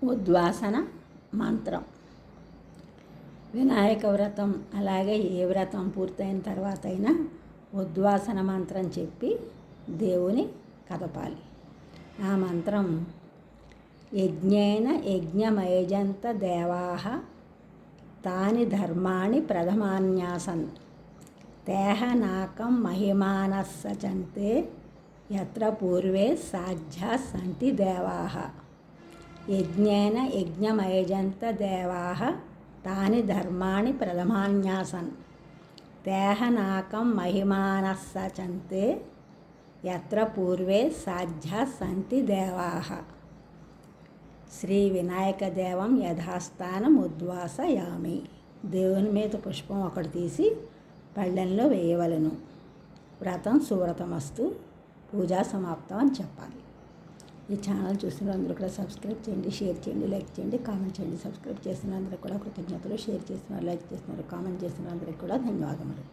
ఉద్వాసన మంత్రం. వినాయక వ్రతం అలాగే ఏ వ్రతం పూర్తయిన తర్వాత అయినా ఉద్వాసన మంత్రం చెప్పి దేవుని కదపాలి. ఆ మంత్రం యజ్ఞేన యజ్ఞమయజంత దేవాః తాని ధర్మాణి ప్రథమాన్యాసన్ తేహ నాకం మహిమానః సచంతే యత్ర పూర్వే సాధ్యా సంతి దేవాః. యజ్ఞేన యజ్ఞమయజంత దేవాః తాని ధర్మాణి ప్రథమాన్యాసన్ తేహ నాకం మహిమానః సచంతే యత్ర పూర్వే సాధ్యా సంతి దేవాః. శ్రీ వినాయక దేవం యథాస్థానం ఉద్వాసయామి. దేవుని మీద పుష్పం ఒకటి తీసి పళ్ళెంలో వేయవలను. వ్రతం సువ్రతమస్తు, పూజా సమాప్తం అని చెప్పాలి. ఈ ఛానల్ చూసిన అందరూ కూడా సబ్స్క్రైబ్ చేయండి, షేర్ చేయండి, లైక్ చేయండి, కామెంట్ చేయండి. సబ్స్క్రైబ్ చేసిన అందరికి కూడా కృతజ్ఞతలు, షేర్ చేస్తున్నారు, లైక్ చేస్తున్నారు, కామెంట్ చేసిన అందరికి కూడా ధన్యవాదములు.